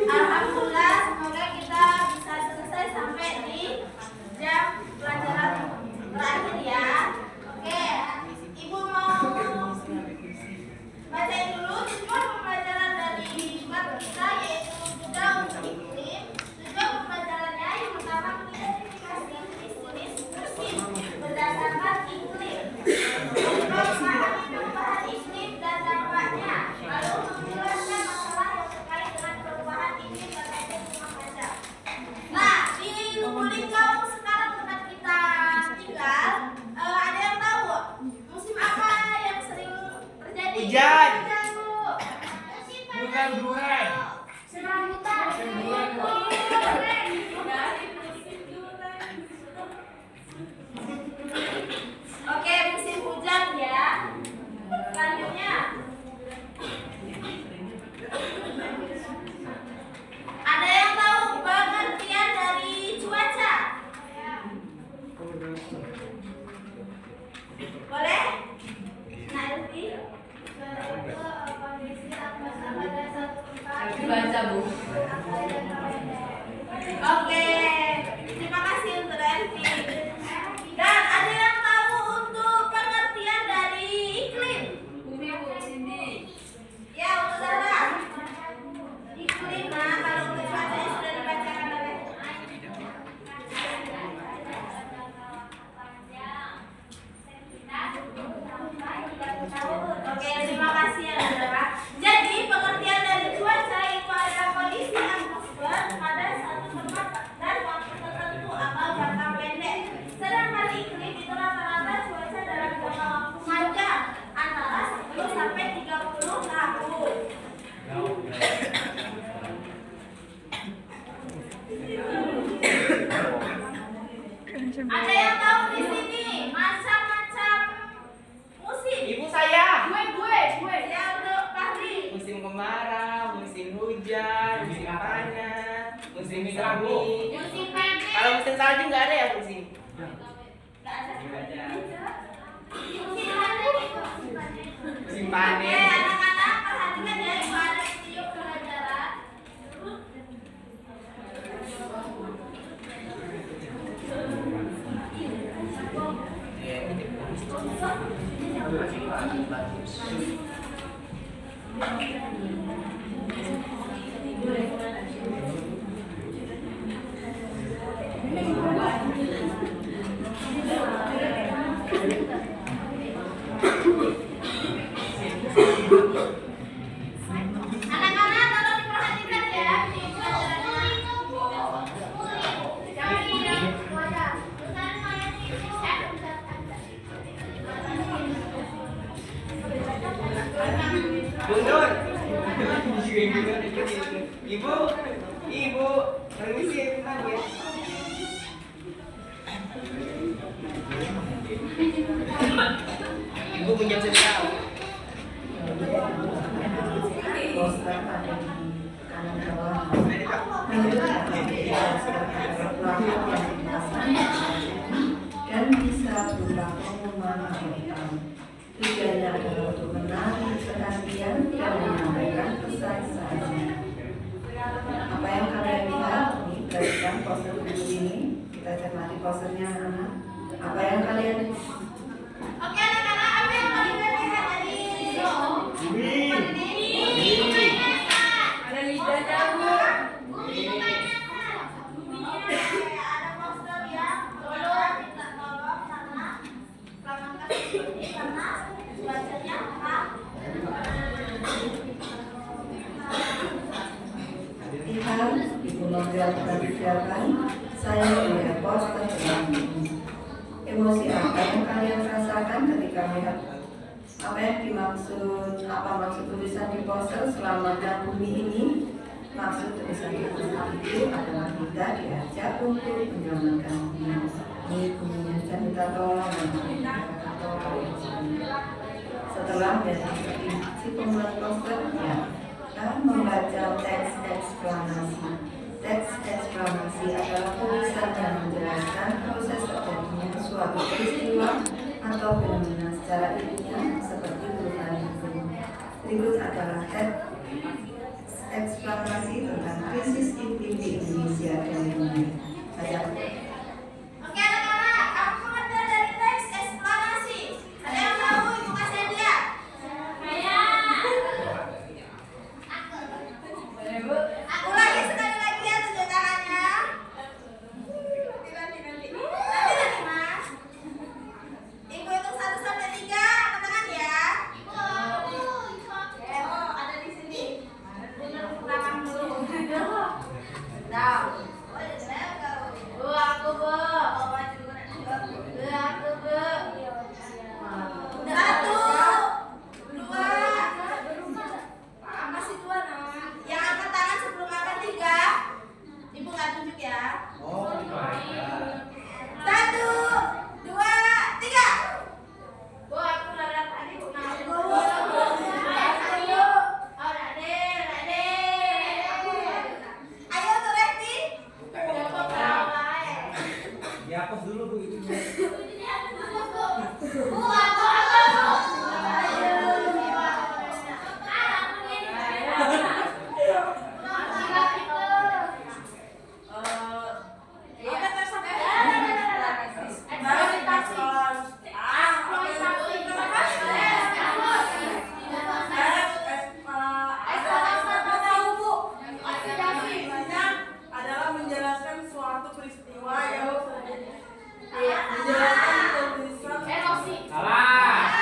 Alhamdulillah, semoga kita bisa selesai sampai di jam pelajaran terakhir ya. Oke, Ibu mau bacain dulu tujuan pembelajaran dari bab kita, yaitu juga untuk iklim. Tujuan pembelajarannya yang pertama mengidentifikasi jenis-jenis musim berdasarkan iklim, memahami perubahan iklim dan dampaknya, lalu menjelaskan masalah yang terkait dengan perubahan iklim berkaitan rumah kaca. Nah, di Lubulingga sekarang tempat kita tinggal, ada yang tahu musim apa yang sering terjadi? Hujan. Bukan bulan. Serabutan. Oke, musim hujan ya. Selanjutnya, ada yang tahu pengertian dari cuaca? Boleh? Nah, Elvi. Kondisi atmosfer pada suatu tempat. Baca, Bu. Oke, terima kasih untuk Elvi. Dan ada yang tahu untuk pengertian dari iklim? Bumi, Bu, Cindy. Ya, untuk Zara. Iklim, nah kalau untuk cuacanya sudah dibacakan oleh Oke, terima kasih ya Zara. Jadi pengertian dari cuaca itu adalah kondisi atmosfer pada satu tempat dan waktu tertentu atau jangka pendek. Sedangkan iklim itu rata-rata cuaca dalam jangka waktu panjang antara 10 sampai 30 tahun. Ada yang tahu di sini macam-macam musim? Ibu saya. Gue. Ya, untuk Fahri. Musim kemarau, musim hujan, musim panas, musim semi. Musim pendek. Kalau musim salju nggak ada ya Bu sini? Nggak ada. Nggak ada. Musim panen itu. Musim Oke, panen. anak-anak perhatikan ya, Ibu ada video pelajaran. Anak-anak tolong diperhatikan ya video pelajarannya. Jangan diam. Bu Nur. Ibu, permisi bentar ya. Ibu punya cerita. dan bisa berupa pengumuman atau iklan. Tujuannya adalah untuk menarik perhatian dan menyampaikan pesan saja. Apa yang kalian lihat ini perhatikan poster buku ini. Kita cermati posternya anak. Apa yang kalian Oke anak-anak, apa yang kalian lihat dari ini? Ada lidahnya, Bu. Ada poster ya. Tolong minta tolong karena selamatkan ini karena bacanya apa? lihat Ibu Nobel persiapan, saya melihat poster ini. Emosi apa yang kalian rasakan ketika melihat apa yang dimaksud, apa maksud tulisan di poster selamatkan bumi ini? Maksud tulisan itu adalah kita diajak untuk menyelamatkan bumi. Ini buminya sudah minta tolong dan kita tolong. Setelah si pembuat poster ya, kita membaca teks eksplanasi. Teks eksplanasi adalah tulisan yang menjelaskan proses terjadinya suatu peristiwa atau fenomena secara ilmiah seperti perubahan iklim. Berikut adalah teks eksplanasi tentang krisis iklim di Indonesia dan dunia. Baca. Oke anak-anak, kamu mengenal dari teks eksplanasi. Ada yang tahu Ibu Mas Edia? Saya. Aku lagi sekali lagi ya, tunjuk tangannya. Nanti Mas. Ibu hitung 1 sampai 3, angkat tangan ya. Oh, ada di sini. Belakang dulu. Nah. Aku, Bu. Aku, Bu. 1, 2. Masih 2, Non. Yang angkat tangan sebelum angkat 3. Ibu nggak tunjuk ya. 1, 2, 3. Bu, aku lihat tadi Bu. Ayo tuh Resti. Dihapus dulu Bu itu. Bu, aku. adalah menjelaskan suatu peristiwa yang menjelaskan tulisan Salah.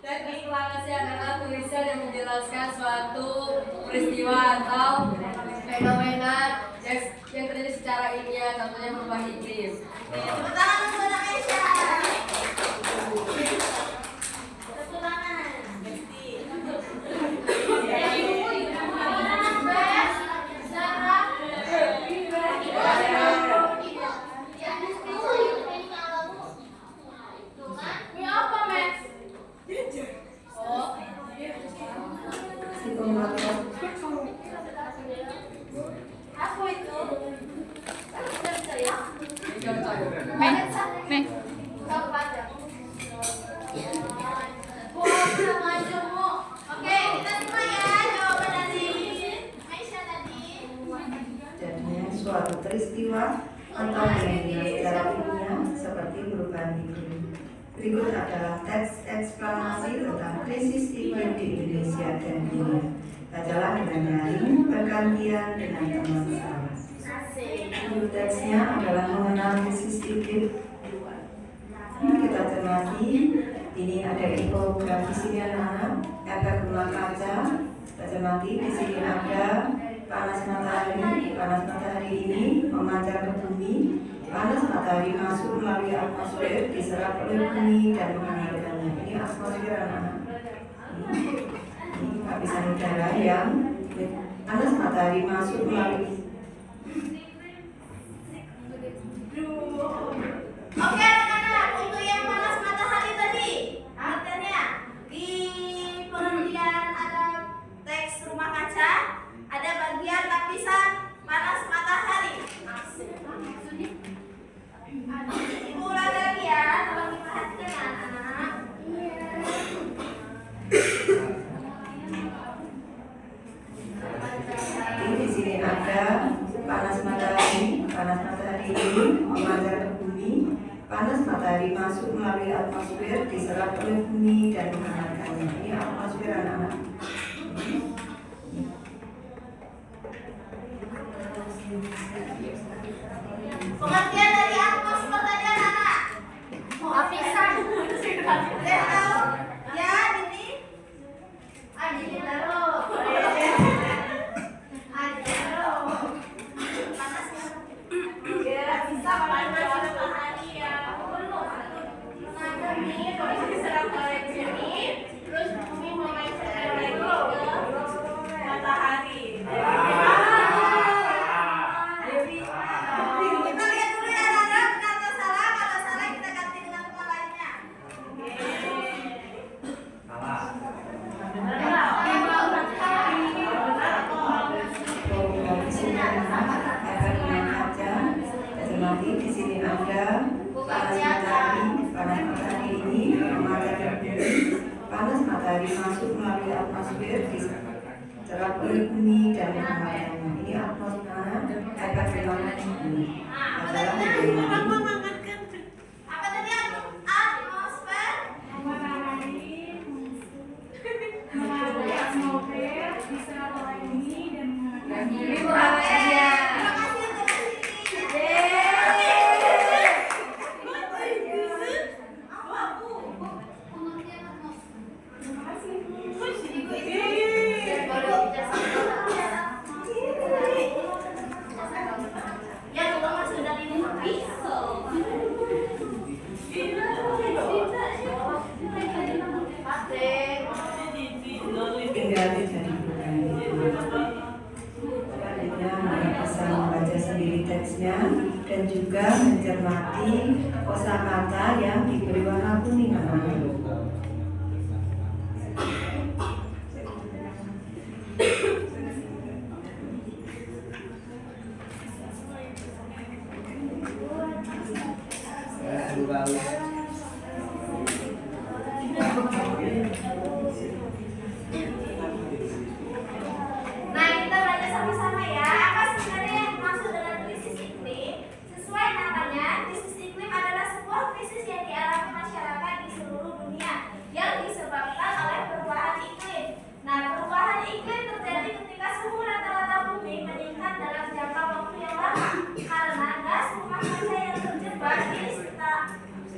Dan eksplanasi adalah tulisan yang menjelaskan suatu peristiwa atau fenomena yang terjadi secara ilmiah, contohnya perubahan iklim. Tepuk tangan untuk anak Aisyah. Tepuk tangan. Ini apa, Max? Aku itu. Kau baca. Bu, maju, Bu. Oke, kita semua ya jawaban dari Aisyah tadi. Jadinya suatu peristiwa atau fenomena secara ilmiah seperti perubahan iklim. Berikut adalah teks eksplanasi tentang krisis iklim di Indonesia dan dunia. Bacalah dengan daring bergantian dengan teman sahabat. Judul teksnya adalah mengenal krisis iklim. Kita cermati. Ini ada infografis ini anak-anak, efek rumah kaca. Kita cermati di sini ada panas matahari ini memancar ke bumi. Panas matahari masuk melalui atmosfer, diserap oleh bumi dan menghangatkannya. Ini atmosfer anak-anak. Ini lapisan udara yang panas matahari masuk melalui. Oke anak-anak, untuk yang panas matahari tadi artinya di pengertian ada teks rumah kaca, ada bagian lapisan panas matahari. Ibu ulang lagi ya, tolong diperhatikan anak-anak. Di sini ada panas matahari ini memancar ke bumi. Panas matahari masuk melalui atmosfer, diserap oleh bumi dan menghangatkannya. Ini atmosfer anak-anak. Pengertian dari atmosfer tadi anak-anak. Lapisan. Ada yang tahu? Ya, ini. Ini taruh. Panasnya. Ya, bisa panas matahari ya. Nah, ini kalau diserap oleh bumi, terus bumi memancarkan lagi ke matahari. Kita lihat dulu ya, anak-anak, benar atau salah. Kalau salah kita ganti dengan kepalanya. Oke. matahari masuk melalui atmosfer diserap oleh bumi dan menghangatkannya. Ini atmosfer efek gelombang bumi adalah Apa tadi atmosfer? Bumi menghangatkannya. Ya, dulu masih udah ini bisa. tinggal jadi selanjutnya Anda bisa membaca sendiri teksnya dan juga mencermati kosakata yang diberi warna kuning. Nah, kita baca sama-sama ya. Apa sebenarnya yang dimaksud dengan krisis iklim? Sesuai namanya, krisis iklim adalah sebuah krisis yang dialami masyarakat di seluruh dunia yang disebabkan oleh perubahan iklim. Nah, perubahan iklim terjadi ketika suhu rata-rata bumi meningkat dalam jangka waktu yang lama karena gas rumah kaca yang terjebak di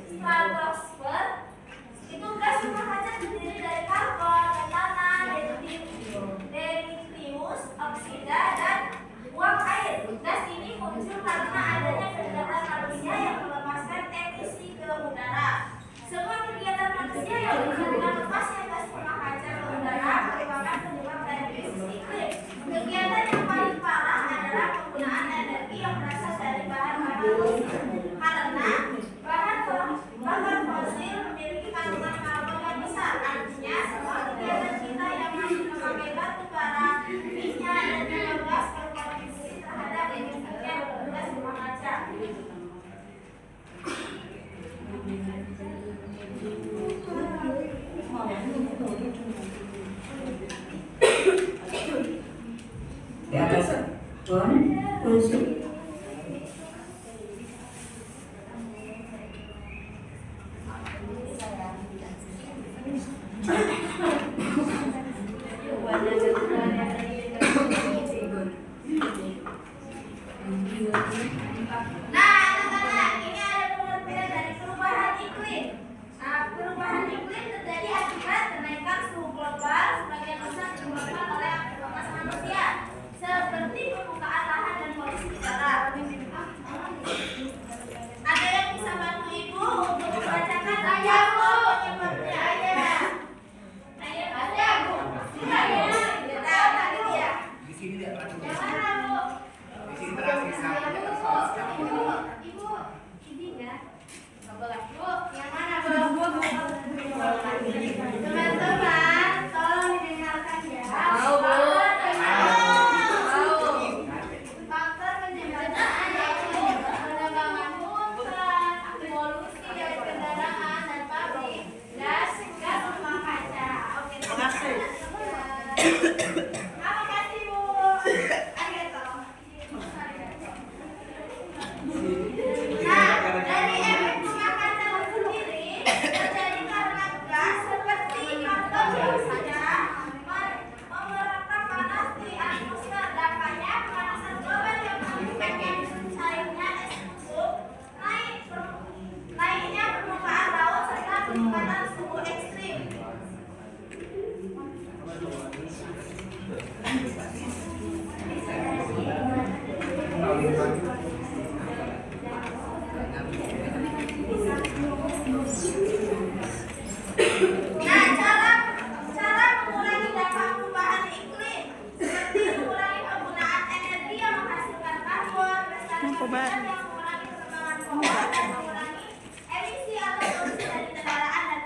stratosfer. Itu gas rumah kaca terdiri dari karbon, metana, detritus, oksida, dan uap air. Gas ini muncul karena adanya kegiatan manusia yang melepaskan emisi ke udara. Semua kegiatan manusia yang menghasilkan lepasnya gas rumah kaca ke udara merupakan penyebab dari krisis iklim. Kegiatan yang paling parah adalah penggunaan energi yang berasal dari bahan bakar fosil. Karena bahan fosil memiliki kandungan karbon yang besar. Artinya, semua kegiatan kita yang masih memakai batu bara, minyak, dan juga gas berkontribusi terhadap emisinya gas rumah kaca. Di atas unsur Nah, anak-anak, ini ada pengertian dari perubahan iklim. Nah, perubahan iklim terjadi akibat kenaikan suhu global sebagian besar disebabkan oleh aktivitas manusia, seperti permukaan lahan dan polusi udara. Ada yang bisa bantu ibu untuk membacakan penyebabnya? Ayah. Ayah baca, Bu. Ayah. Ya, tahu tadi dia. Di sini tidak pernah. Yang mana, Bu? Di sini tersisa soal sekali. Ibu, ini enggak? Bu, yang mana, Bu? Teman-teman, tolong didengarkan ya. Tahu, Bu. Faktor penyebabnya yaitu pengembangan hutan, polusi dari kendaraan dan pabrik, gas rumah kaca. Oke, terima kasih. Terima kasih, Bu. Arigato. Nah, dari efek rumah kaca itu sendiri terjadi karena gas seperti karbon dioksida memerintah panas di atmosfer. Dampaknya pemanasan global yang mengakibatkan cairnya es kutub, naiknya permukaan laut serta peningkatan suhu ekstrim. Nah, cara mengurangi dampak perubahan iklim seperti mengurangi penggunaan energi yang menghasilkan karbon, lestarikan yang mengurangi perkembangan pohon, dan mengurangi emisi atau polusi dari kendaraan dan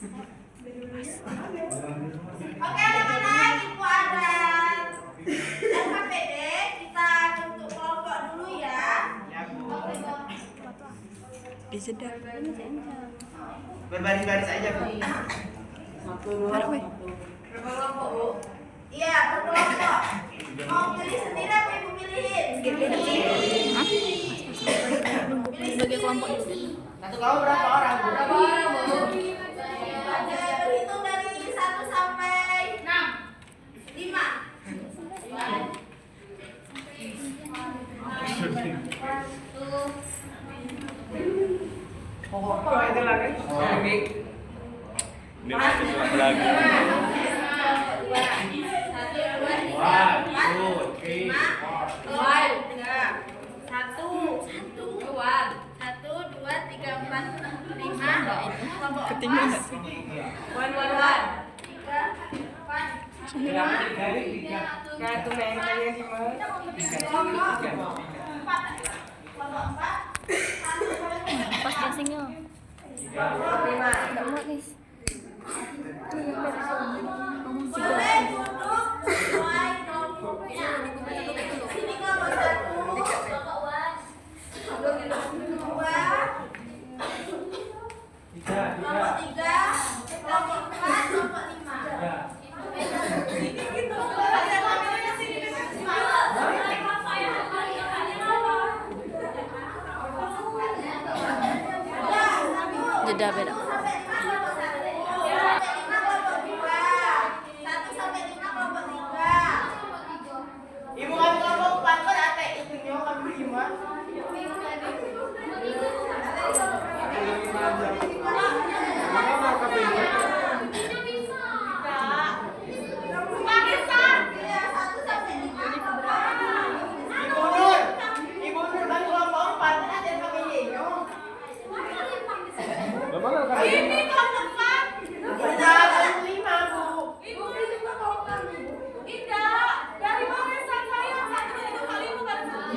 Oke anak-anak, ibu ada SKPD, kita bentuk kelompok dulu ya. Berbaris-baris aja, Bu. Berapa kelompok, Bu? Iya, berkelompok. Mau pilih sendiri apa ibu pilihin? Sebagai kelompok juga. Satu kelompok berapa orang, Bu? Berapa orang, Bu? Ada berhitung dari 1 sampai 5. Oh, itu lagi. Ini masih lagi. Ketinggalan. Wan. Kartu mainannya gimana? Pas casingnya. Enggak muat nih. Boleh duduk sesuai kelompoknya. Sini kelompok 1, kelompok 2, kelompok 3, kelompok 4, kelompok 5. Jeda beda. 1 sampai 5 kelompok 3. Ibu kami kelompok 4 kan ada itunya kami 5. Ibu Nur kan kelompok 4 kan ada kami Yenyo. Ini kelompok 4. Enggak, kami 5, Bu. Ibu itu kelompok kami. Tidak, dari warisan saya satu itu kali bukan satu.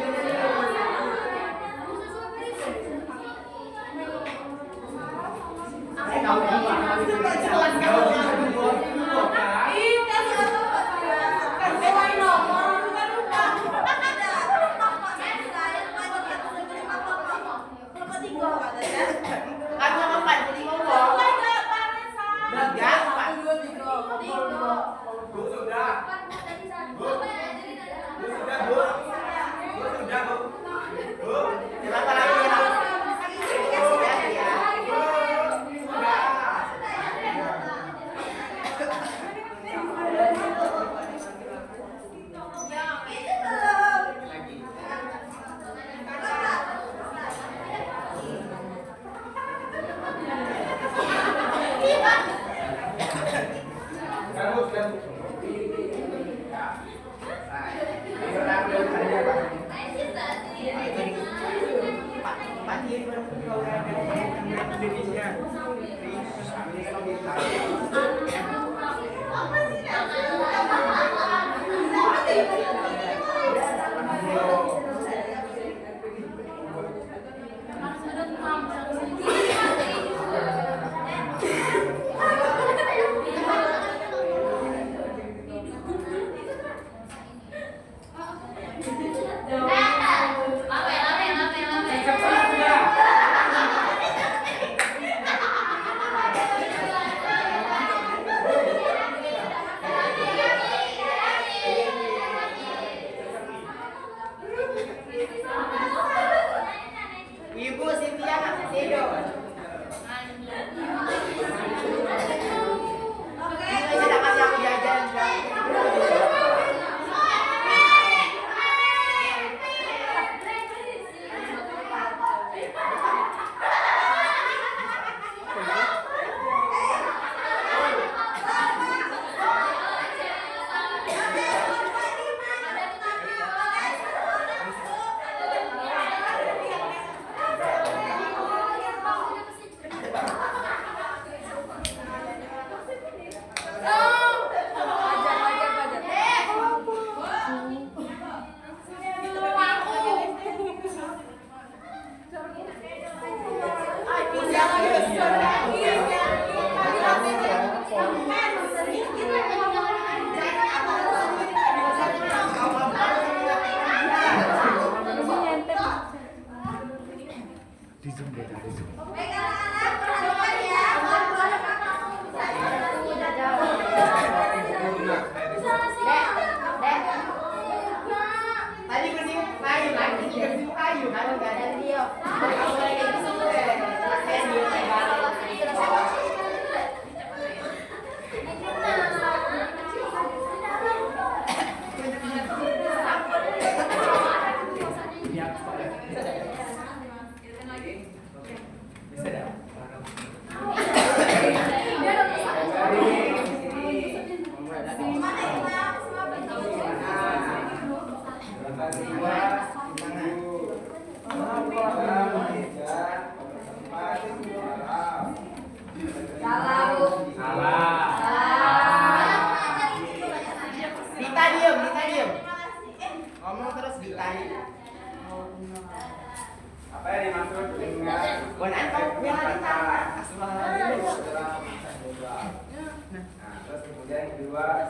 dua.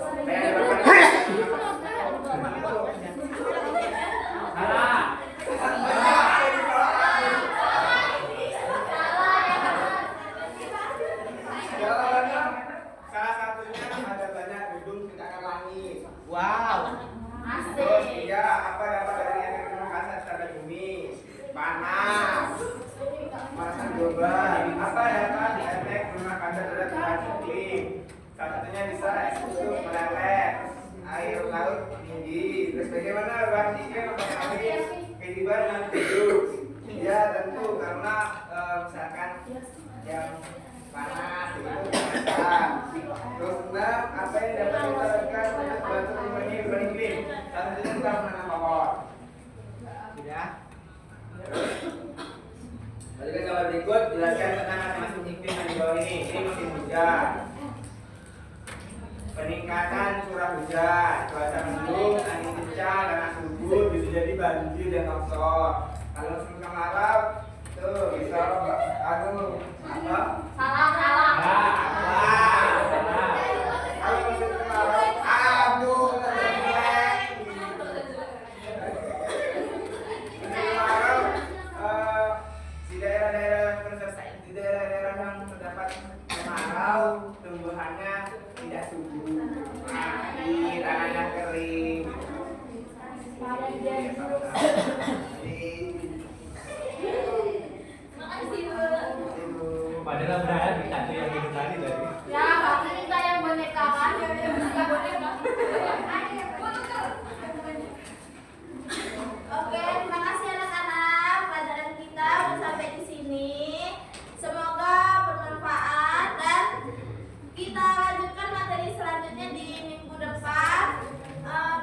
Jawabannya salah satunya ada banyak gedung tidak akan langit. Wow. Terus tiga, apa dapat dari efek rumah kaca terhadap bumi? Panas. Pemanasan global. Apa dapat di efek rumah kaca terhadap perubahan iklim? Salah satunya bisa es kutub meleleh, air laut tinggi. Terus bagaimana perubahan iklim mempengaruhi kehidupan dan hidup? Ya tentu karena misalkan yang panas itu pemanasan. Terus enam, apa yang dapat kita lakukan untuk membantu mengurangi perubahan iklim? Salah satunya kita menanam pohon. Sudah. Lalu gambar berikut jelaskan tentang masing-masing iklim yang di bawah ini. Ini musim hujan. Peningkatan curah hujan, cuaca mendung, angin kencang, dan subur bisa jadi banjir dan longsor. Kalau musim kemarau, tuh bisa apa? Salah. Kalau musim kemarau, aduh, di daerah-daerah yang terdapat kemarau, tumbuhannya tidak subur, mati, tanahnya kering. Padahal berharap kita tuh yang itu tadi. Ya, pasti kita yang boneka kan? Kita boneka. Oke, terima kasih anak-anak. Pelajaran kita udah sampai di sini. Semoga bermanfaat dan kita lanjutkan materi selanjutnya di minggu depan.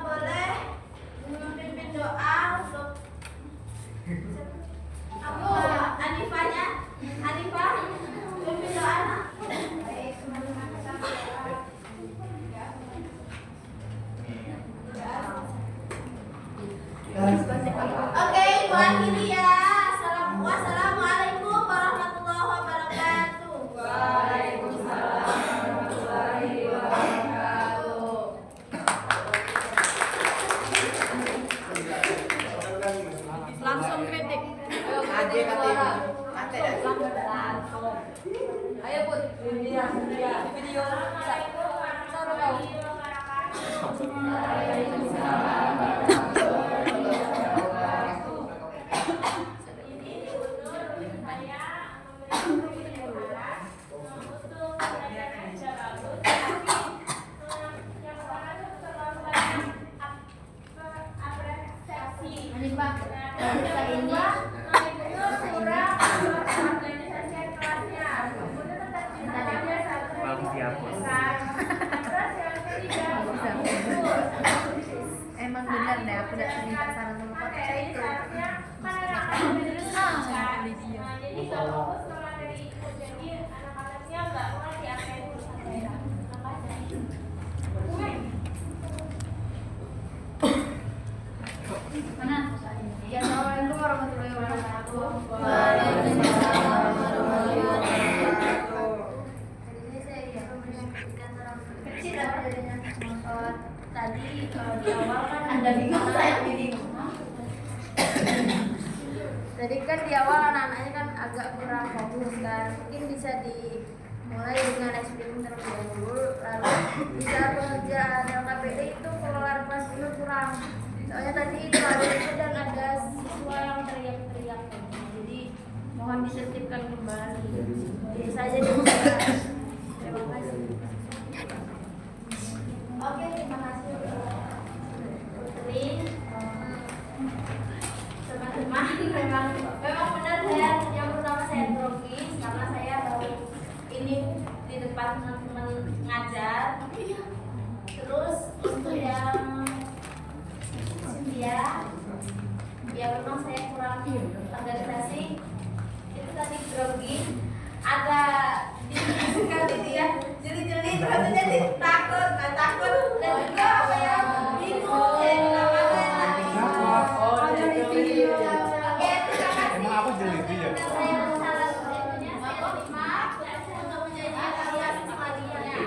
Boleh memimpin doa untuk Anifanya. Anifah, memimpin doa. Oke, Ibu akhiri ya. Wassalamualaikum warahmatullahi wabarakatuh. Waalaikumsalam warahmatullahi wabarakatuh. Langsung kritik. Ayo, suara. Ayo, Put. Video. Suara kau. Emang benar deh, aku udah minta saran sama Kak saya itu. Jadi kalau fokus sama dari itu, jadi anak-anaknya nggak ngerti apa yang harus disampaikan. Mana? Ya, assalamualaikum warahmatullahi wabarakatuh. Waalaikumsalam warahmatullahi wabarakatuh. Jadi ini saya ingin menyampaikan tentang kecil adanya tadi di awal kan ada bingung saya bingung. Jadi kan di awal anak-anaknya kan agak kurang fokus kan, mungkin bisa dimulai dengan eksperimen terlebih dahulu, lalu bisa pengerjaan LKPD itu keluar kelas dulu kurang. Soalnya tadi itu ada dan ada siswa yang teriak-teriak, jadi mohon ditertibkan kembali. Jadi saja dulu. Terima kasih. Oke, terima kasih Putri. Teman-teman, memang benar saya yang pertama saya grogi karena saya baru ini di depan teman-teman ngajar. Terus untuk yang ya memang saya kurang organisasi. Itu tadi grogi, agak sekali dia jeli-jeli terus jadi takut dan juga apa ya bingung jadi Emang aku jeli itu ya? saya salah satunya saya terima untuk menjadi alias kalian.